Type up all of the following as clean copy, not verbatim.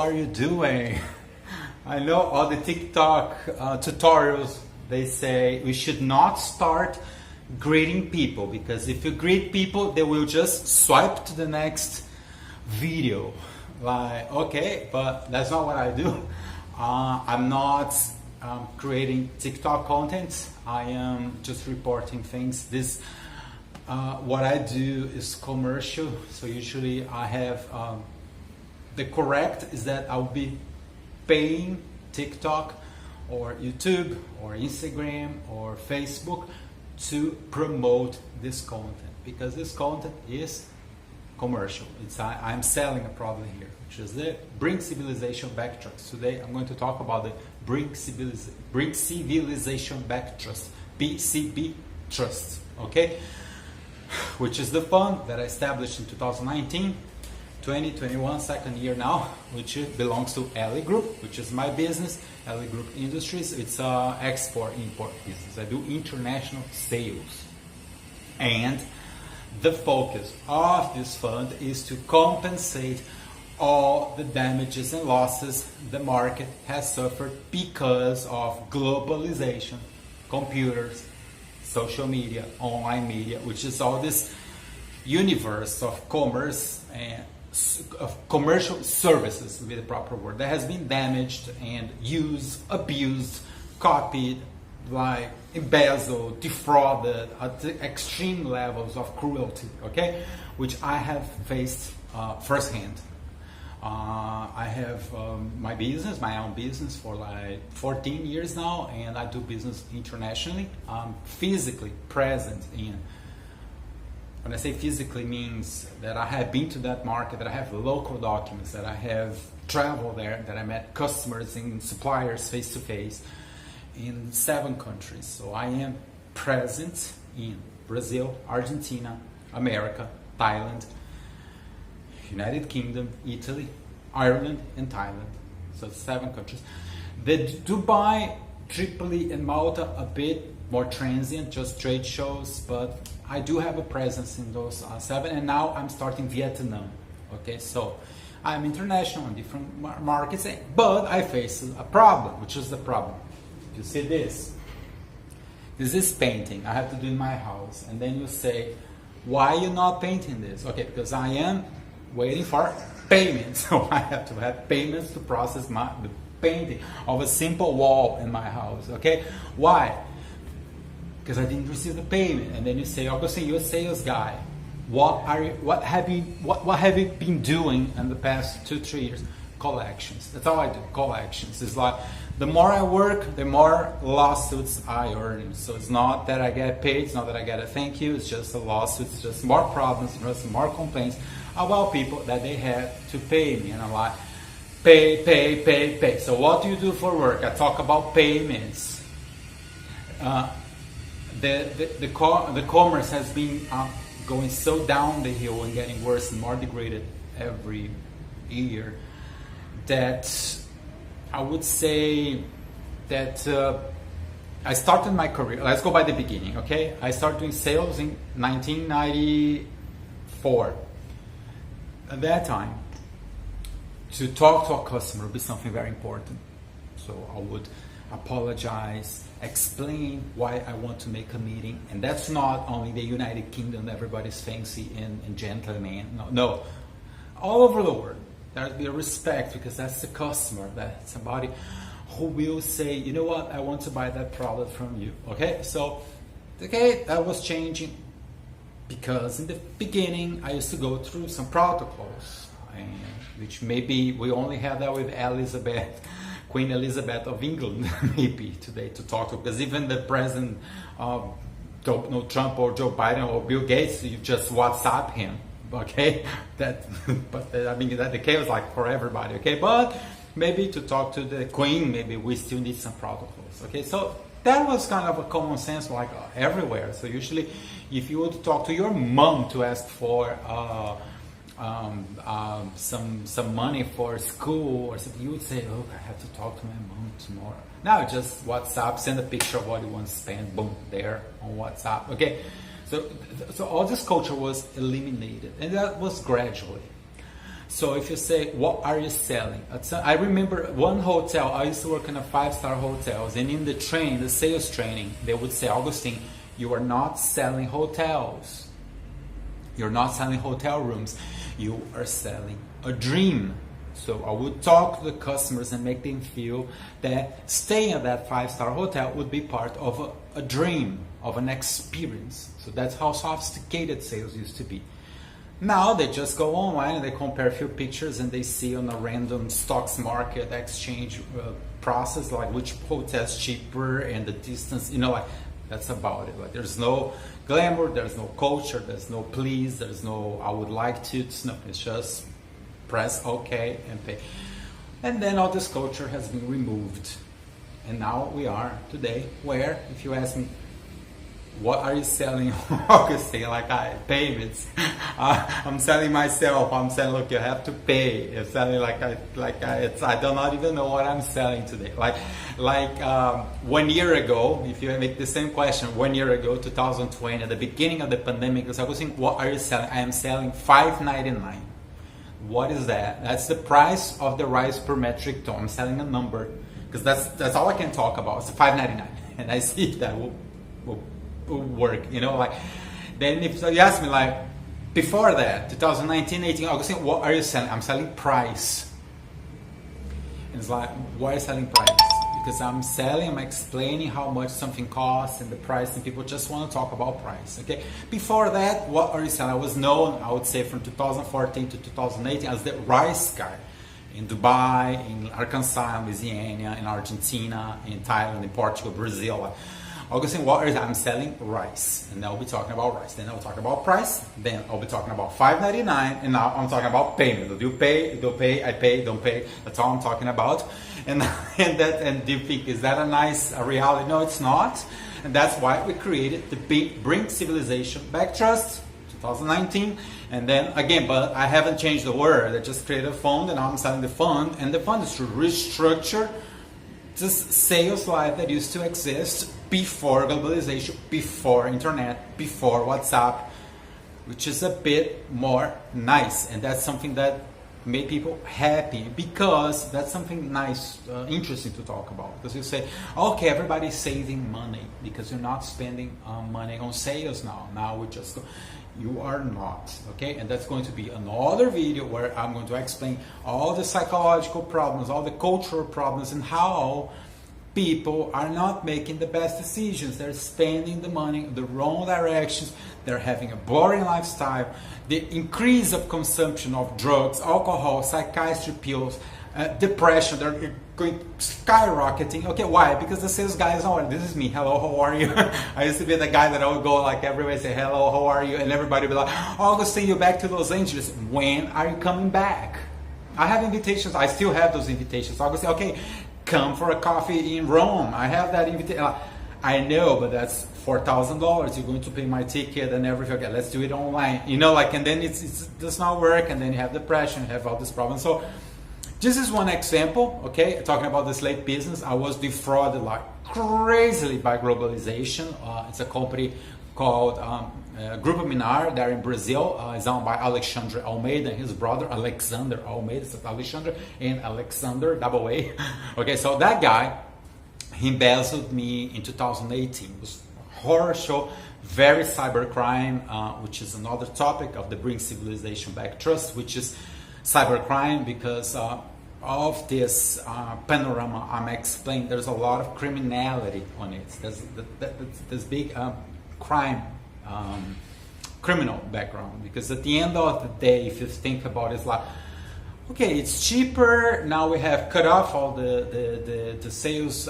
are you doing? I know all the TikTok tutorials, they say we should not start greeting people, because if you greet people, they will just swipe to the next video. Like, okay, but that's not what I do. I'm not creating TikTok content. I am just reporting things. What I do is commercial. So usually I have the correct is that I'll be paying TikTok or YouTube or Instagram or Facebook to promote this content, because this content is commercial. I'm selling a product here, which is the Bring Civilization Back Trust. Today I'm going to talk about the Bring Civilization Back Trust, BCB Trust, okay? Which is the fund that I established in 2019, 2021, second year now, which belongs to LEGroup, which is my business, LEGroup Industries. It's a export-import business. I do international sales. And the focus of this fund is to compensate all the damages and losses the market has suffered because of globalization, computers, social media, online media, which is all this universe of commerce and of commercial services, would be the proper word, that has been damaged and used, abused, copied, like embezzled, defrauded at the extreme levels of cruelty, okay, which I have faced firsthand. I have my business, my own business for like 14 years now, and I do business internationally. I'm physically present in, when I say physically, means that I have been to that market, that I have local documents, that I have traveled there, that I met customers and suppliers face to face in 7 countries. So I am present in Brazil, Argentina, America, Thailand, United Kingdom, Italy, Ireland, and Thailand. So 7 countries. The Dubai, Tripoli, and Malta a bit more transient, just trade shows, but I do have a presence in those 7, and now I'm starting Vietnam. Okay, so I'm international in different markets, but I face a problem. Which is the problem? You see this? This is painting I have to do in my house, and then you say, why are you not painting this? Okay, because I am waiting for payments. So I have to have payments to process the painting of a simple wall in my house. Okay, why? Because I didn't receive the payment. And then you say, Augustin, you're a sales guy. What have you been doing in the past 2-3 years? Collections. That's all I do. Collections. It's like the more I work, the more lawsuits I earn. So it's not that I get paid, it's not that I get a thank you, it's just a lawsuit, it's just more problems, just more complaints about people that they have to pay me. And I'm like, pay. So what do you do for work? I talk about payments. The commerce has been going so down the hill and getting worse and more degraded every year that I would say that I started my career. Let's go by the beginning, okay? I started doing sales in 1994. At that time, to talk to a customer would be something very important. So I would apologize, explain why I want to make a meeting. And that's not only the United Kingdom, everybody's fancy and gentleman. No, all over the world. There will be a respect, because that's the customer, that's somebody who will say, you know what, I want to buy that product from you. Okay, so that was changing, because in the beginning I used to go through some protocols, which maybe we only had that with Elizabeth, Queen Elizabeth of England, maybe today to talk to, because even the president of Trump or Joe Biden or Bill Gates, you just WhatsApp him. Okay, that the chaos like for everybody. Okay, but maybe to talk to the Queen, maybe we still need some protocols. Okay, so that was kind of a common sense, like everywhere. So usually, if you would talk to your mom to ask for some money for school or something, you would say, "Look, I have to talk to my mom tomorrow." Now just WhatsApp, send a picture of what you want to spend, boom, there on WhatsApp. Okay. So all this culture was eliminated, and that was gradually. So if you say, what are you selling? I remember one hotel, I used to work in a 5-star hotels, and in the training, the sales training, they would say, Augustin, you are not selling hotels. You're not selling hotel rooms. You are selling a dream. So I would talk to the customers and make them feel that staying at that 5-star hotel would be part of a dream, of an experience. So that's how sophisticated sales used to be. Now they just go online and they compare a few pictures and they see on a random stocks market exchange process like which hotel is cheaper and the distance, like that's about it. Like there's no glamour, there's no culture, there's no please, there's no I would like to, it's just press OK and pay. And then all this culture has been removed. And now we are today where, if you ask me, what are you selling? Augustin, like payments. I'm selling myself. I'm selling, look, you have to pay. I'm selling I do not even know what I'm selling today. Like 1 year ago, if you make the same question, 1 year ago, 2020, at the beginning of the pandemic, I was Augustin, what are you selling? I am selling $5.99. What is that? That's the price of the rice per metric ton. I'm selling a number because that's all I can talk about. It's $5.99, and I see that will work, then if you ask me before that 2019, 18, Augustin, what are you selling? I'm selling price. And it's like, why are you selling price? Because I'm explaining how much something costs and the price, and people just want to talk about price. Okay, before that, what are you selling? I was known, I would say, from 2014 to 2018 as the rice guy in Dubai, in Arkansas, in Louisiana, in Argentina, in Thailand, in Portugal, Brazil. Augustin, what is I'm selling rice, and now we'll be talking about rice. Then I'll talk about price. Then I'll be talking about $5.99, and now I'm talking about payment. Do you pay? Don't pay? I pay? Don't pay? That's all I'm talking about. And do you think is that a nice reality? No, it's not. And that's why we created the Bring Civilization Back Trust, 2019. And then again, but I haven't changed the word. I just created a fund, and now I'm selling the fund, and the fund is to restructure this sales life that used to exist before globalization, before internet, before WhatsApp, which is a bit more nice. And that's something that made people happy, because that's something nice, interesting to talk about. Because you say, okay, everybody's saving money because you're not spending money on sales now. Now we just go. You are not, okay? And that's going to be another video where I'm going to explain all the psychological problems, all the cultural problems, and how people are not making the best decisions. They're spending the money in the wrong directions. They're having a boring lifestyle. The increase of consumption of drugs, alcohol, psychiatric pills, depression, they're going skyrocketing. Okay, why? Because the sales guy is, oh, this is me. Hello, how are you? I used to be the guy that I would go like everywhere and say, hello, how are you? And everybody would be like, Augustin, you're back to Los Angeles. When are you coming back? I have invitations. I still have those invitations. Augustin, okay, come for a coffee in Rome. I have that invitation. I know, but that's $4,000. You're going to pay my ticket and everything. Okay, let's do it online. And then it does not work, and then you have depression, you have all these problems. So this is one example, okay? Talking about the slave business, I was defrauded like crazily by globalization. It's a company called Grupo Minar. They're in Brazil. It's owned by Alexandre Almeida and his brother Alexander Almeida. So Alexandre and Alexander, double A. Okay, so that guy, he embezzled me in 2018. It was a horror show, very cybercrime, which is another topic of the Bring Civilization Back Trust, which is cybercrime, because of this panorama I'm explaining, there's a lot of criminality on it. There's big crime, criminal background, because at the end of the day, if you think about it, it's like, okay, it's cheaper. Now we have cut off all the sales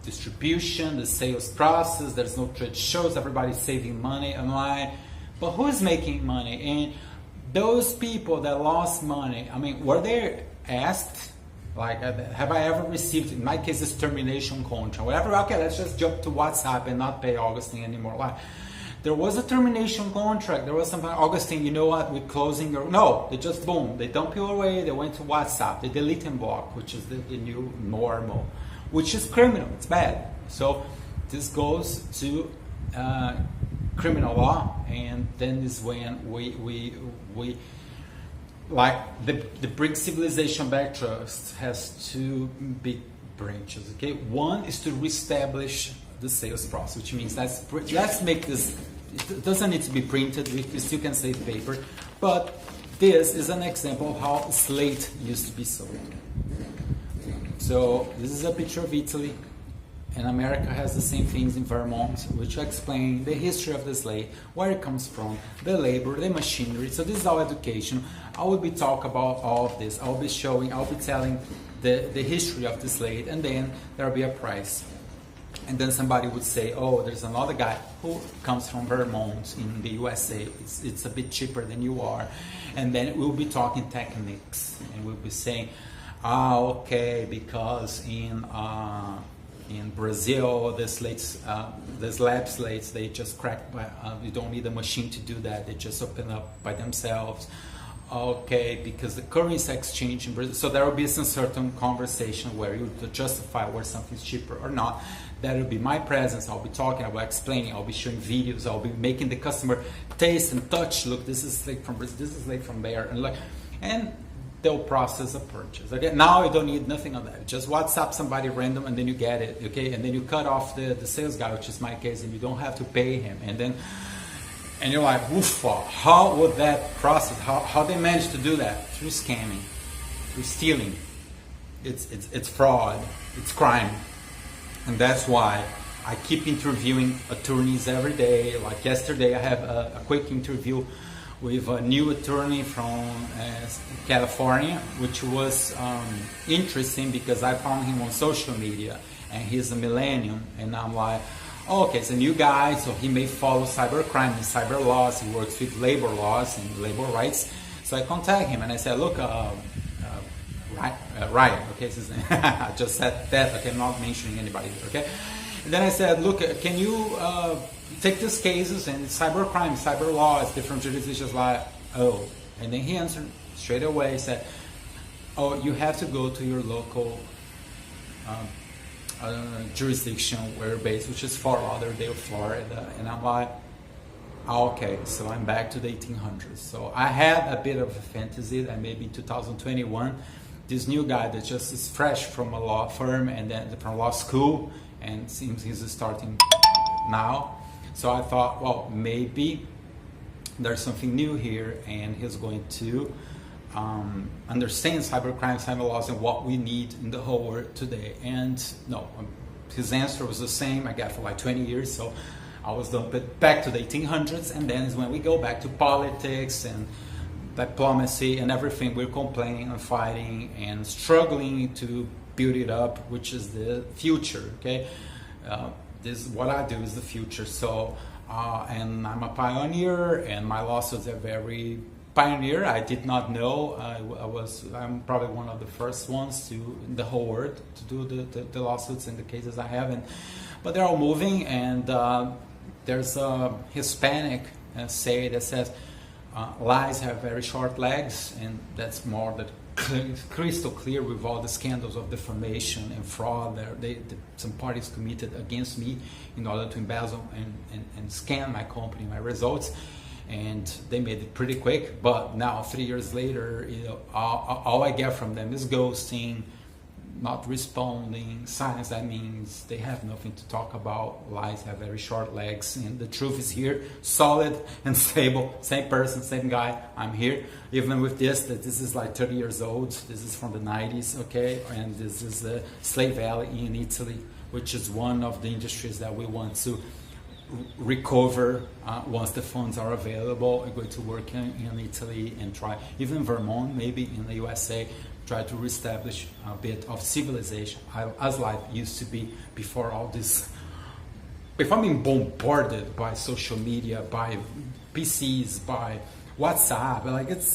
distribution, the sales process. There's no trade shows. Everybody's saving money online. But who's making money? And those people that lost money, I mean, were they asked? Like, have I ever received, in my case, this termination contract? Whatever, okay, let's just jump to WhatsApp and not pay Augustin anymore. Like, there was a termination contract. There was something, Augustin, you know what, we're closing your... No, they just, boom, they dump you away. They went to WhatsApp. They delete and block, which is the new normal, which is criminal. It's bad. So this goes to criminal law, and then is when we like the Greek civilization back trust has two big branches. Okay, one is to reestablish the sales process, which means let's make this. It doesn't need to be printed. We still can save paper, but this is an example of how slate used to be sold. So this is a picture of Italy, and America has the same things in Vermont, which explain the history of the slate, where it comes from, the labor, the machinery. So this is our education. I will be talking about all of this. I'll be telling the history of the slate, and then there will be a price. And then somebody would say, oh, there's another guy who comes from Vermont in the USA. It's a bit cheaper than you are. And then we'll be talking techniques. And we'll be saying, okay, because in Brazil, the slab slates, they just crack. You don't need a machine to do that. They just open up by themselves. Okay, because the currency exchange in Brazil. So there will be some certain conversation where you justify where something's cheaper or not. That will be my presence. I'll be talking, I'll be explaining, I'll be showing videos, I'll be making the customer taste and touch. Look, this is slate from Brazil, this is slate from there, and they'll process a purchase. Okay, now you don't need nothing on that. Just WhatsApp somebody random, and then you get it. Okay, and then you cut off the sales guy, which is my case, and you don't have to pay him. And you're like, woof, how would that process? How they manage to do that? Through scamming, through stealing. It's fraud. It's crime. And that's why I keep interviewing attorneys every day. Like yesterday, I have a quick interview with a new attorney from California, which was interesting because I found him on social media, and he's a millennium, and I'm like, oh, okay, it's a new guy, so he may follow cybercrime and cyber laws. He works with labor laws and labor rights. So I contact him and I said, look, Ryan, okay, his name. I just said that, okay, I'm not mentioning anybody here, okay? And then I said, look, can you take these cases and cybercrime, cyber laws, different jurisdictions, like, oh. And then he answered straight away, he said, oh, you have to go to your local jurisdiction where you're based, which is Fort Lauderdale, Florida. And I'm like, okay, so I'm back to the 1800s. So I had a bit of a fantasy that maybe in 2021, this new guy that just is fresh from a law firm and then from law school, and seems he's starting now. So I thought, well, maybe there's something new here, and he's going to understand cybercrime, cyber laws, and what we need in the whole world today. And no, his answer was the same I got for like 20 years. So I was dumped back to the 1800s, and then is when we go back to politics and diplomacy and everything. We're complaining and fighting and struggling to build it up, which is the future. Okay, this what I do is the future. So and I'm a pioneer, and my lawsuits are very pioneer. I did not know. I'm probably one of the first ones in the whole world to do the lawsuits and the cases I have. But they're all moving, and there's a Hispanic say that says lies have very short legs, and that's more that crystal clear with all the scandals of defamation and fraud some parties committed against me in order to embezzle and scam my company, my results. And they made it pretty quick, but now 3 years later, all I get from them is ghosting, not responding, silence. That means they have nothing to talk about. Lies have very short legs, and the truth is here, solid and stable. Same person, same guy. I'm here, even with this. That this is like 30 years old. This is from the 90s, okay? And this is the Slave Valley in Italy, which is one of the industries that we want to recover once the funds are available. We're going to work in Italy and try, even Vermont, maybe in the USA, try to reestablish a bit of civilization as life used to be before all this, before being bombarded by social media, by PCs, by WhatsApp. Like it's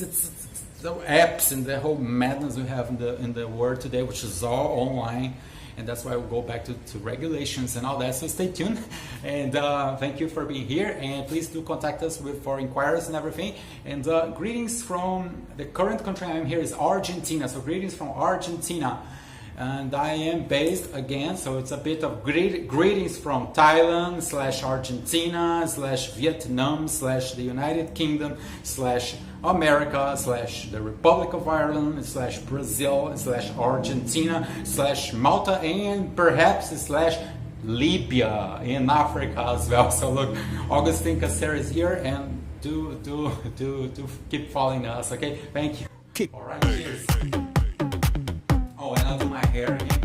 the apps and the whole madness we have in the world today, which is all online. And that's why we'll go back to regulations and all that. So stay tuned, and thank you for being here. And please do contact us for inquiries and everything. And greetings from the current country I'm here is Argentina. So greetings from Argentina. and I am based again, so it's a bit of greetings from Thailand / Argentina / Vietnam / the United Kingdom / America / the Republic of Ireland / Brazil / Argentina / Malta, and perhaps / Libya in Africa as well. So look, Augustin Caceres here, and do keep following us, okay? Thank you. All right, cheers. Oh, and I'll do my hair again.